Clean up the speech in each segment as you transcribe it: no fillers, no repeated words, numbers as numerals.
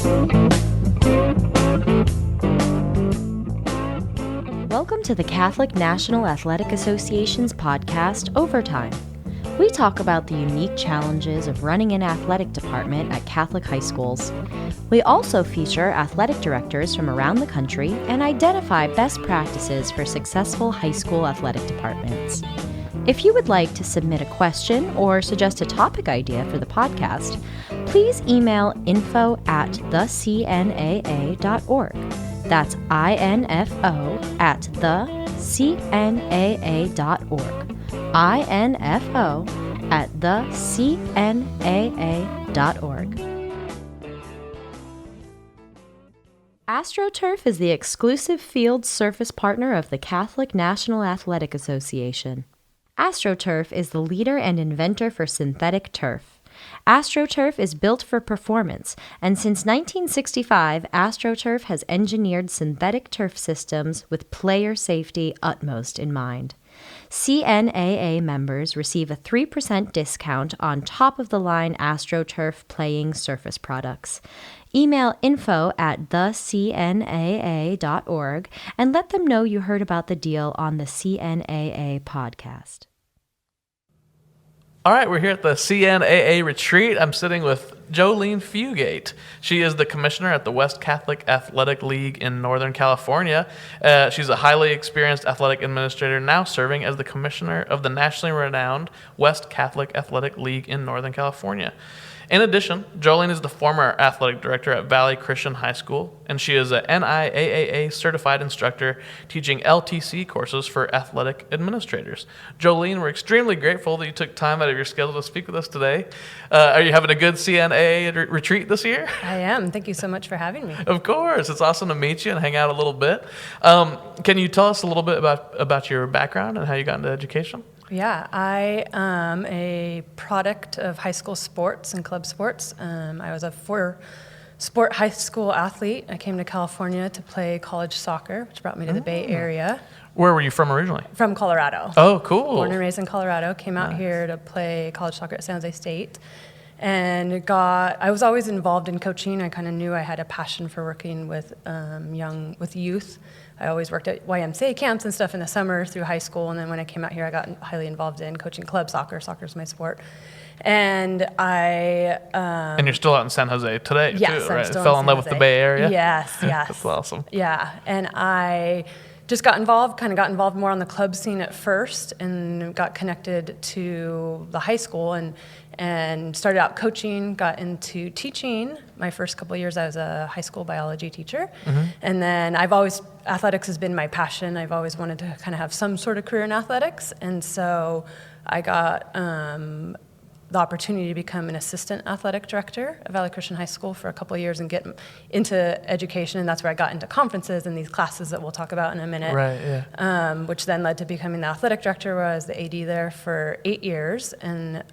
Welcome to the Catholic National Athletic Association's podcast, Overtime. We talk about the unique challenges of running an athletic department at Catholic high schools. We also feature athletic directors from around the country and identify best practices for successful high school athletic departments. If you would like to submit a question or suggest a topic idea for the podcast, please email info@thecnaa.org. That's info@thecnaa.org. info@thecnaa.org. AstroTurf is the exclusive field surface partner of the Catholic National Athletic Association. AstroTurf is the leader and inventor for synthetic turf. AstroTurf is built for performance, and since 1965, AstroTurf has engineered synthetic turf systems with player safety utmost in mind. CNAA members receive a 3% discount on top-of-the-line AstroTurf playing surface products. Email info@thecnaa.org and let them know you heard about the deal on the CNAA podcast. All right, we're here at the CNAA Retreat. I'm sitting with Jolene Fugate. She is the commissioner at the West Catholice Athletic League in Northern California. She's a highly experienced athletic administrator, now serving as the commissioner of the nationally renowned West Catholice Athletic League in Northern California. In addition, Jolene is the former athletic director at Valley Christian High School, and she is a NIAAA certified instructor teaching LTC courses for athletic administrators. Jolene, we're extremely grateful that you took time out of your schedule to speak with us today. Are you having a good CNAA retreat this year? I am. Thank you so much for having me. Of course. It's awesome to meet you and hang out a little bit. Can you tell us a little bit about your background and how you got into education? Yeah, I am a product of high school sports and club sports. I was a four-sport high school athlete. I came to California to play college soccer, which brought me to the Bay Area. Where were you from originally? From Colorado. Oh, cool. Born and raised in Colorado. Came out here to play college soccer at San Jose State. And I was always involved in coaching. I kind of knew I had a passion for working with youth. I always worked at YMCA camps and stuff in the summer through high school, and then when I came out here, I got highly involved in coaching club soccer. Soccer's my sport, and and you're still out in San Jose today, yes, too, right? Still Fell in love with the Bay Area. Yes. That's awesome. Yeah, and I just got involved more on the club scene at first, and got connected to the high school and started out coaching, got into teaching. My first couple of years, I was a high school biology teacher. And then athletics has been my passion. I've always wanted to kind of have some sort of career in athletics. And so I got the opportunity to become an assistant athletic director at Valley Christian High School for a couple of years and get into education. And that's where I got into conferences and these classes that we'll talk about in a minute. Right, yeah. Which then led to becoming the athletic director, where I was the AD there for 8 years. And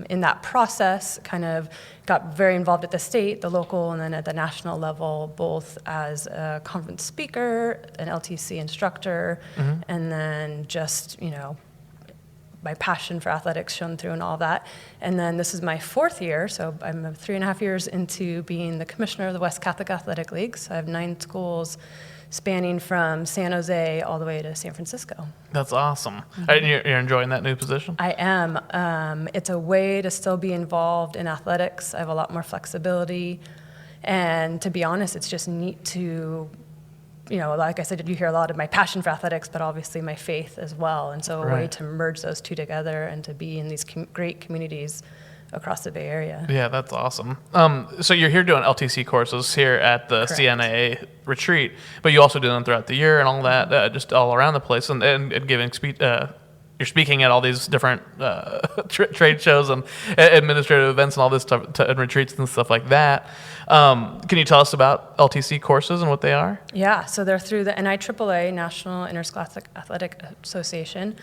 in that process, kind of got very involved at the state, the local, and then at the national level, both as a conference speaker, an LTC instructor, and then just, my passion for athletics shone through and all that. And then this is my 4th year, so I'm 3.5 years into being the commissioner of the West Catholice Athletic League. So I have 9 schools spanning from San Jose all the way to San Francisco. That's awesome. And you're enjoying that new position? I am. It's a way to still be involved in athletics. I have a lot more flexibility. And to be honest, it's just neat to like I said, you hear a lot of my passion for athletics, but obviously my faith as well. And so a way to merge those two together and to be in these great communities across the Bay Area. Yeah, that's awesome. So you're here doing LTC courses here at the Correct. CNAA Retreat, but you also do them throughout the year and all that, just all around the place, and giving you're speaking at all these different trade shows and administrative events and all this stuff, and retreats and stuff like that. Can you tell us about LTC courses and what they are? Yeah, so they're through the NIAAA, National Interscholastic Athletic Association.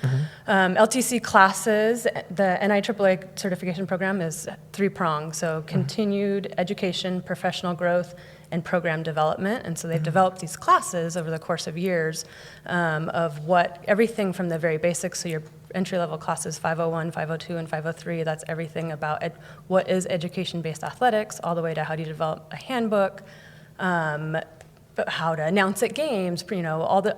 LTC classes, the NIAAA certification program is 3-prong, so continued education, professional growth, and program development. And so they've developed these classes over the course of years of everything from the very basics, so you're entry-level classes 501, 502, and 503. That's everything about what is education-based athletics, all the way to how do you develop a handbook, but how to announce at games,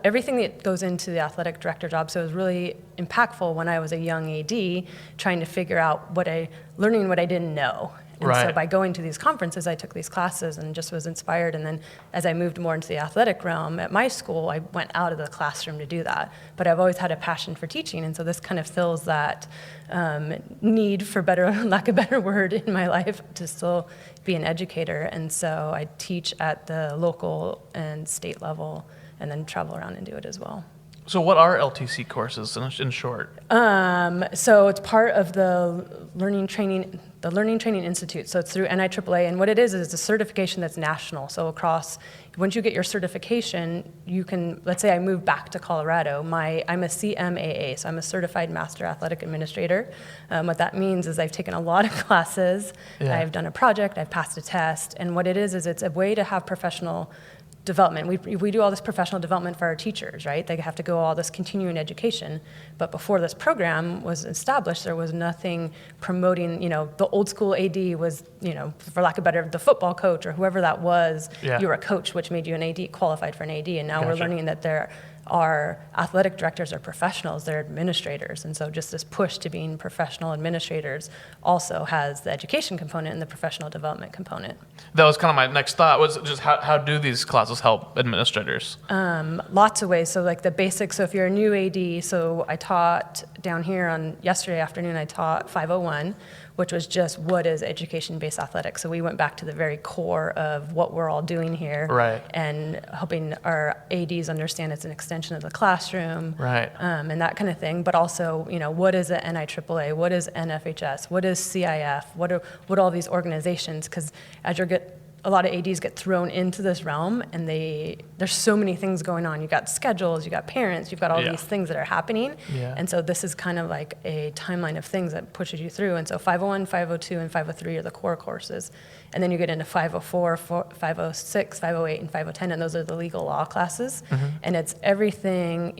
everything that goes into the athletic director job. So it was really impactful when I was a young AD, trying to figure out learning what I didn't know. And so by going to these conferences, I took these classes and just was inspired. And then as I moved more into the athletic realm at my school, I went out of the classroom to do that. But I've always had a passion for teaching, and so this kind of fills that need, for lack of a better word, in my life to still be an educator. And so I teach at the local and state level, and then travel around and do it as well. So what are LTC courses in short? So it's part of the Learning Training Institute. So it's through NIAAA, and what it is a certification that's national. So once you get your certification, you can, let's say I move back to Colorado, I'm a CNAA, so I'm a Certified Master Athletic Administrator. What that means is I've taken a lot of classes, I've done a project, I've passed a test, and what it is it's a way to have professional development. We do all this professional development for our teachers, right? They have to go all this continuing education. But before this program was established, there was nothing promoting, the old school AD was, for lack of better, the football coach or whoever that was, you were a coach, which made you an AD, qualified for an AD. And now we're learning that our athletic directors are professionals, they're administrators. And so just this push to being professional administrators also has the education component and the professional development component. That was kind of my next thought, was just how do these classes help administrators? Lots of ways. So like the basics, so if you're a new AD, so I taught down here on yesterday afternoon, I taught 501, which was just what is education-based athletics. So we went back to the very core of what we're all doing here, and helping our ADs understand it's an extension of the classroom, and that kind of thing. But also, what is an NIAAA? What is NFHS? What is CIF? What are all these organizations? Because as a lot of ADs get thrown into this realm, and there's so many things going on. You've got schedules, you've got parents, you've got all these things that are happening. And so this is kind of like a timeline of things that pushes you through. And so 501, 502, and 503 are the core courses. And then you get into 504, 506, 508, and 510, and those are the legal law classes. And it's everything,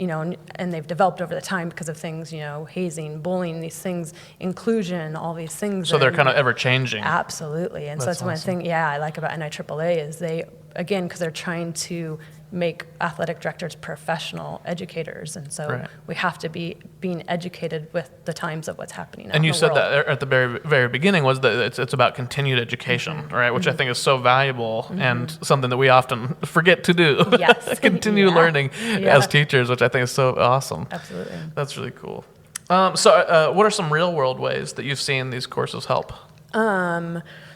and they've developed over the time because of things, hazing, bullying, these things, inclusion, all these things. So they're kind of ever changing. Absolutely. And so that's one thing, I like about NIAAA is they, again, because they're trying to make athletic directors professional educators, and so we have to be being educated with the times of what's happening out in the world. And you said that at the very, very beginning was that it's about continued education, right? Which I think is so valuable and something that we often forget to do. Continue learning as teachers, which I think is so awesome. Absolutely. That's really cool. So what are some real world ways that you've seen these courses help?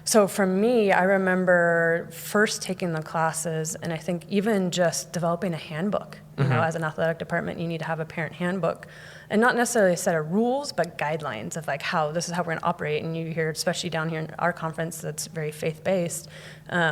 So for me, I remember first taking the classes, and I think even just developing a handbook. As an athletic department, you need to have a parent handbook, and not necessarily a set of rules, but guidelines of like how this is how we're going to operate. And you hear, especially down here in our conference, that's very faith-based.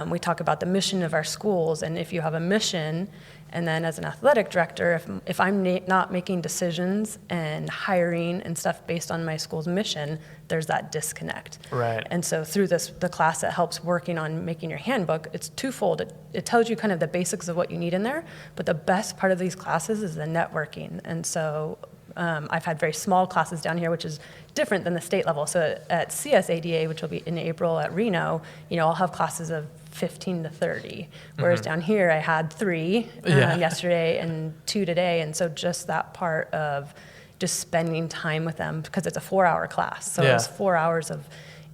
We talk about the mission of our schools, and if you have a mission. And then as an athletic director, if I'm not making decisions and hiring and stuff based on my school's mission, there's that disconnect. And so through the class that helps working on making your handbook, it's twofold. It tells you kind of the basics of what you need in there, but the best part of these classes is the networking. And so I've had very small classes down here, which is different than the state level. So at CSADA, which will be in April at Reno, I'll have classes of 15 to 30. Whereas down here, I had 3 yesterday and 2 today. And so just that part of just spending time with them, because it's a 4-hour class. So it's 4 hours of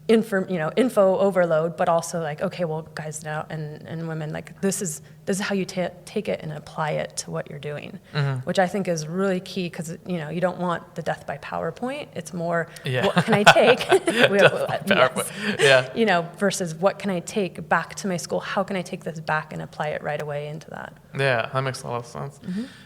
info overload, but also like, okay, well, guys now and women, like this is how you take it and apply it to what you're doing, which I think is really key, because you don't want the death by PowerPoint. It's more, what can I take? Versus what can I take back to my school? How can I take this back and apply it right away into that? Yeah, that makes a lot of sense.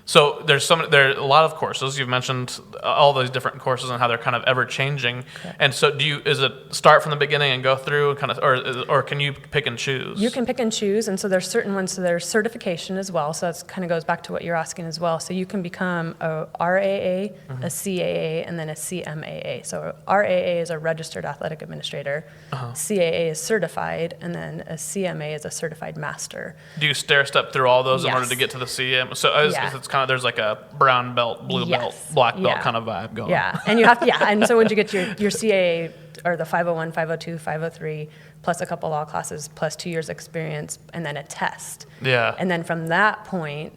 So there are a lot of courses. You've mentioned all those different courses and how they're kind of ever changing. And so is it start from from the beginning and go through kind of, or can you pick and choose? You can pick and choose, and so there's certain ones, so there's certification as well, so that kind of goes back to what you're asking as well. So you can become a RAA, a CAA, and then a CMAA. So RAA is a registered athletic administrator, CAA is certified, and then a CMA is a certified master. Do you stair step through all those in Yes. order to get to the CM? So it's kind of, there's like a brown belt, blue belt, black belt kind of vibe going. Yeah, and you have to, and so once you get your CAA, or the 501, 502, 503, plus a couple law classes, plus 2 years experience, and then a test. Yeah. And then from that point,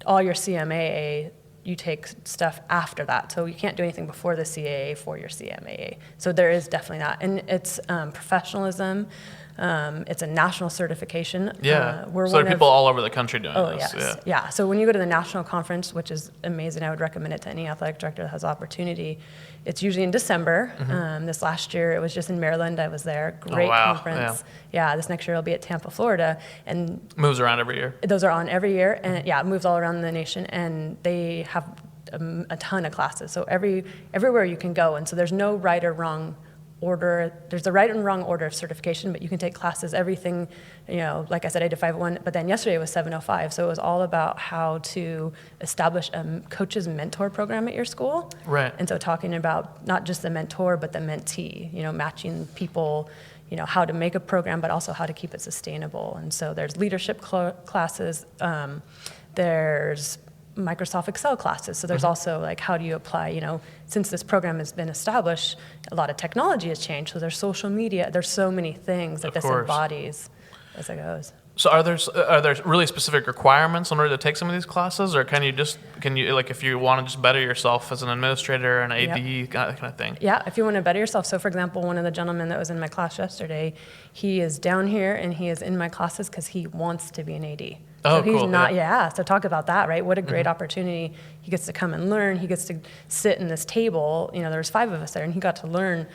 all your CMAA, you take stuff after that. So you can't do anything before the CAA for your CMAA. So there is definitely that. And it's professionalism. It's a national certification. Yeah. We're so there one are people of, all over the country doing this. Yes. Yeah. So when you go to the national conference, which is amazing, I would recommend it to any athletic director that has opportunity. It's usually in December. This last year, it was just in Maryland. I was there. Great conference. Yeah. This next year, it'll be at Tampa, Florida. And moves around every year. those are on every year. And it moves all around the nation. And they have a ton of classes. So everywhere you can go. And so there's no right or wrong order. There's the right and wrong order of certification, but you can take classes, everything, like I said, I did 501, but then yesterday was 705. So it was all about how to establish a coach's mentor program at your school. Right. And so talking about not just the mentor, but the mentee, matching people, how to make a program, but also how to keep it sustainable. And so there's leadership classes. There's Microsoft Excel classes. So there's also like, how do you apply, since this program has been established, a lot of technology has changed. So there's social media, there's so many things that this embodies as it goes. So are there really specific requirements in order to take some of these classes, or can you like, if you want to just better yourself as an administrator and AD kind of thing? Yeah, if you want to better yourself. So for example, one of the gentlemen that was in my class yesterday, he is down here and he is in my classes because he wants to be an AD. Oh, so he's cool. not, so talk about that, right? What a great opportunity. He gets to come and learn. He gets to sit in this table. There's 5 of us there, and he got to learn,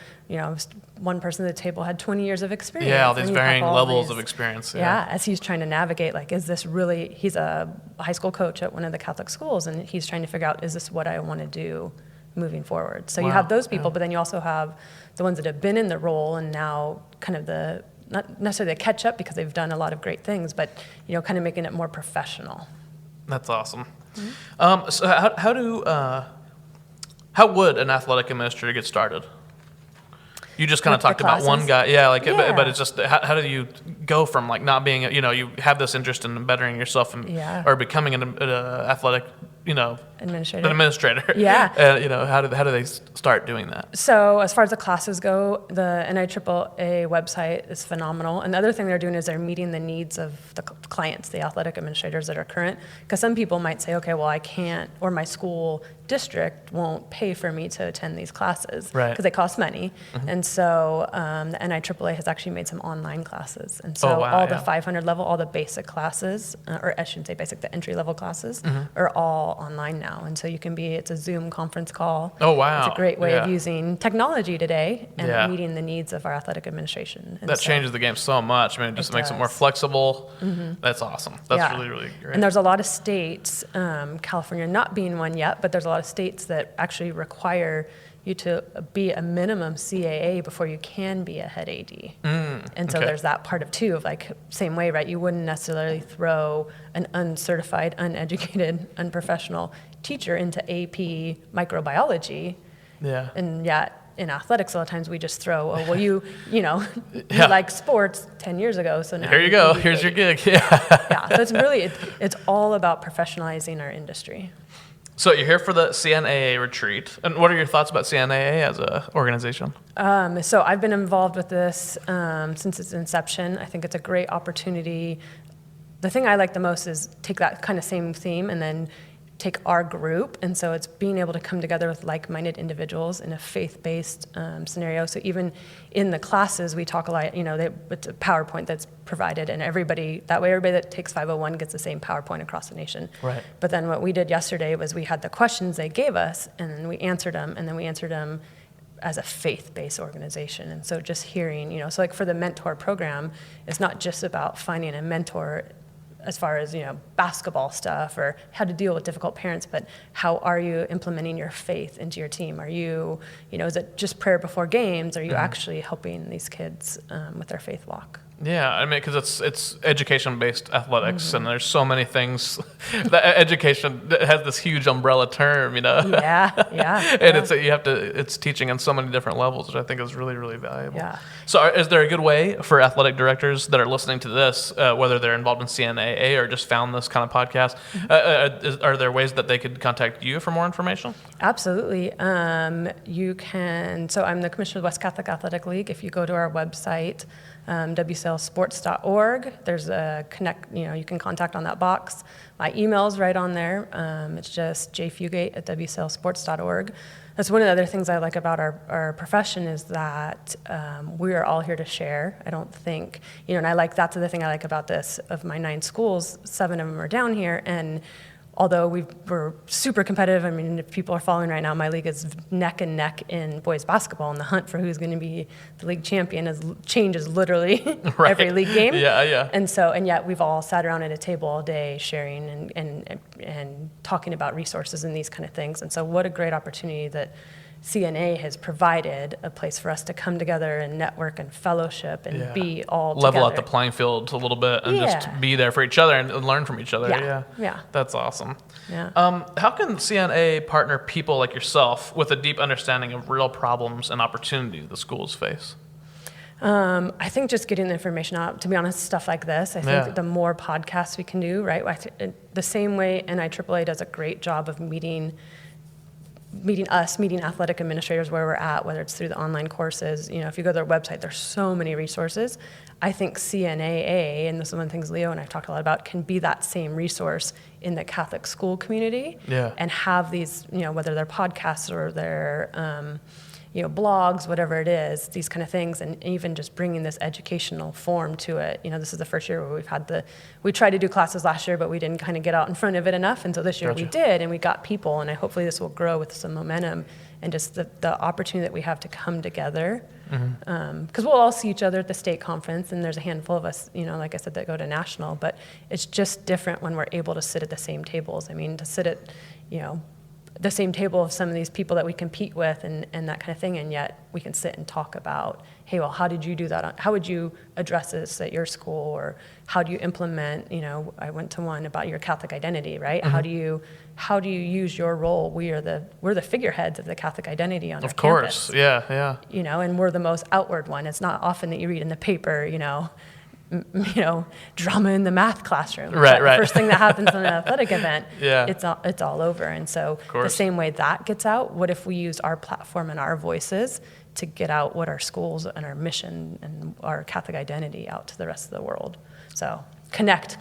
one person at the table had 20 years of experience. Yeah, all these varying levels of experience. Yeah, as he's trying to navigate, like, is this really, he's a high school coach at one of the Catholic schools, and he's trying to figure out, is this what I want to do moving forward? So you have those people, but then you also have the ones that have been in the role and now kind of not necessarily they catch up because they've done a lot of great things, but kind of making it more professional. That's awesome. So how would an athletic administrator get started? You just kind of talked about one guy, but it's just how do you go from like not being you have this interest in bettering yourself and or becoming an athletic administrator. Yeah. How do they start doing that? So as far as the classes go, the NIAAA website is phenomenal. And the other thing they're doing is they're meeting the needs of the clients, the athletic administrators that are current. Because some people might say, okay, well, I can't, or my school district won't pay for me to attend these classes because they cost money. And so the NIAAA has actually made some online classes. And so the 500 level, all the basic classes, or I shouldn't say basic, the entry level classes are all online now. And so it's a Zoom conference call. Oh, wow. It's a great way of using technology today and meeting the needs of our athletic administration. And that changes the game so much. I mean, it just makes it more flexible. That's awesome. That's really, really great. And there's a lot of states, California not being one yet, but there's a lot of states that actually require you to be a minimum CAA before you can be a head AD. And so there's that part of too, of like, same way, right? You wouldn't necessarily throw an uncertified, uneducated, unprofessional teacher into AP microbiology. Yeah. And in athletics, a lot of times we just throw, you like sports 10 years ago, so now here you go. Here's your gig. So it's really, it's all about professionalizing our industry. So you're here for the CNAA Retreat. And what are your thoughts about CNAA as an organization? So I've been involved with this since its inception. I think it's a great opportunity. The thing I like the most is take that kind of same theme and then take our group. And so it's being able to come together with like-minded individuals in a faith-based scenario. So even in the classes, we talk a lot, it's a PowerPoint that's provided, and everybody that takes 501 gets the same PowerPoint across the nation. Right. But then what we did yesterday was we had the questions they gave us, and then we answered them, as a faith-based organization. And so just hearing, so like for the mentor program, it's not just about finding a mentor as far as, basketball stuff or how to deal with difficult parents, but how are you implementing your faith into your team? Are you, is it just prayer before games? Are you actually helping these kids with their faith walk? Yeah, I mean, because it's education-based athletics, and there's so many things. That education has this huge umbrella term, Yeah. And it's teaching on so many different levels, which I think is really, really valuable. Yeah. So, is there a good way for athletic directors that are listening to this, whether they're involved in CNAA or just found this kind of podcast, are there ways that they could contact you for more information? Absolutely. You can. So I'm the commissioner of the West Catholic Athletic League. If you go to our website, wclsports.org, there's a connect, you can contact on that box. My email's right on there. It's just jfugate@wclsports.org. That's one of the other things I like about our profession is that we are all here to share. I don't think, and that's the other thing I like about this. Of my 9 schools, 7 of them are down here, and although we're super competitive, I mean, if people are following right now, my league is neck and neck in boys basketball, and the hunt for who's going to be the league champion changes literally Right. every league game. Yeah. And yet we've all sat around at a table all day sharing and talking about resources and these kind of things. And so what a great opportunity that CNA has provided a place for us to come together and network and fellowship and be all level together. out the playing field a little bit and just Yeah. be there for each other and learn from each other. Yeah. That's awesome. Yeah. How can CNA partner people like yourself with a deep understanding of real problems and opportunities the schools face? I think just getting the information out, to be honest, stuff like this, I think the more podcasts we can do, right? The same way NIAAA does a great job of meeting athletic administrators where we're at, whether it's through the online courses. If you go to their website, there's so many resources. I think CNAA, and this is one of the things Leo and I've talked a lot about, can be that same resource in the Catholic school community and have these, whether they're podcasts or they're, blogs, whatever it is, these kind of things, and even just bringing this educational form to it. This is the first year where we tried to do classes last year, but we didn't kind of get out in front of it enough, and so this year we did, and we got people, and hopefully this will grow with some momentum and just the opportunity that we have to come together, because we'll all see each other at the state conference, and there's a handful of us, like I said, that go to national, but it's just different when we're able to sit at the same tables. I mean, to sit at, the same table of some of these people that we compete with and that kind of thing, and yet we can sit and talk about, hey, well, how did you do that? How would you address this at your school? Or how do you implement, I went to one about your Catholic identity, right? How do you use your role? We're the figureheads of the Catholic identity on our campus. Of course, yeah. And we're the most outward one. It's not often that you read in the paper, drama in the math classroom. Right. The first thing that happens in an athletic event, Yeah. it's all over. And so the same way that gets out, what if we use our platform and our voices to get out what our schools and our mission and our Catholic identity out to the rest of the world? So connect.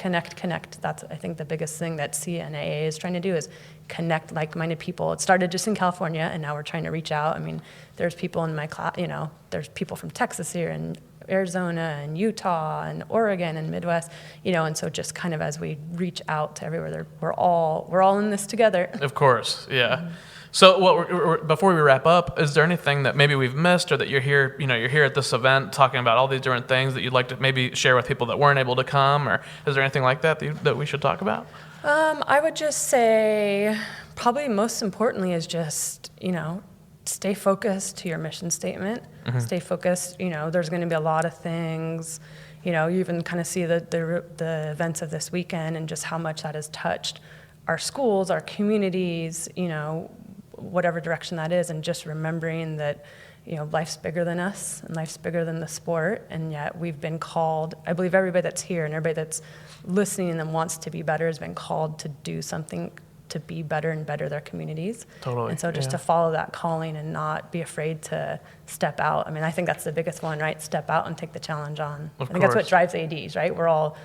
That's, I think, the biggest thing that CNAA is trying to do is connect like-minded people. It started just in California, and now we're trying to reach out. I mean, there's people in my class, there's people from Texas here and Arizona and Utah and Oregon and Midwest, and so just kind of as we reach out to everywhere, we're all in this together. Of course, yeah. So before we wrap up, is there anything that maybe we've missed or that you're here at this event talking about all these different things that you'd like to maybe share with people that weren't able to come, or is there anything like that that we should talk about? I would just say probably most importantly is just, stay focused to your mission statement. Stay focused. There's going to be a lot of things. You even kind of see the events of this weekend and just how much that has touched our schools, our communities, whatever direction that is, and just remembering that, life's bigger than us and life's bigger than the sport, and yet we've been called, I believe everybody that's here and everybody that's listening and wants to be better has been called to do something to be better and better their communities. Totally. And so just to follow that calling and not be afraid to step out. I mean, I think that's the biggest one, right? Step out and take the challenge on. I think that's what drives ADs, right? We're all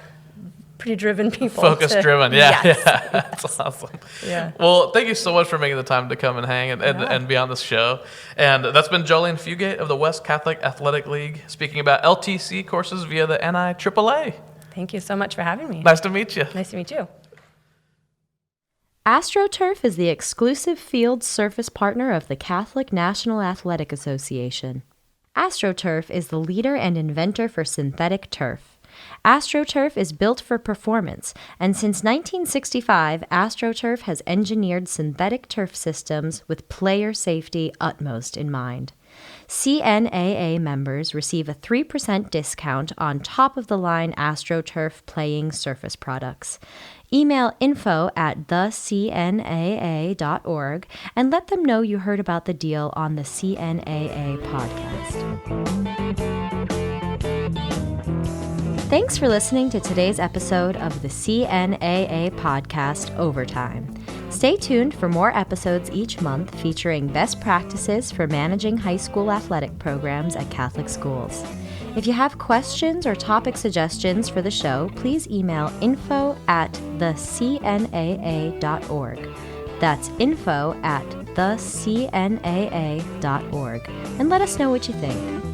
pretty driven people. Focus driven, yeah. Yes. That's awesome. Yeah. Well, thank you so much for making the time to come and hang and be on this show. And that's been Jolene Fugate of the West Catholic Athletic League speaking about LTC courses via the NIAAA. Thank you so much for having me. Nice to meet you. Nice to meet you. AstroTurf is the exclusive field surface partner of the Catholic National Athletic Association. AstroTurf is the leader and inventor for synthetic turf. AstroTurf is built for performance, and since 1965, AstroTurf has engineered synthetic turf systems with player safety utmost in mind. CNAA members receive a 3% discount on top-of-the-line AstroTurf playing surface products. Email info@thecnaa.org and let them know you heard about the deal on the CNAA podcast. Thanks for listening to today's episode of the CNAA podcast, Overtime. Stay tuned for more episodes each month featuring best practices for managing high school athletic programs at Catholic schools. If you have questions or topic suggestions for the show, please email info@thecnaa.org. That's info@thecnaa.org. And let us know what you think.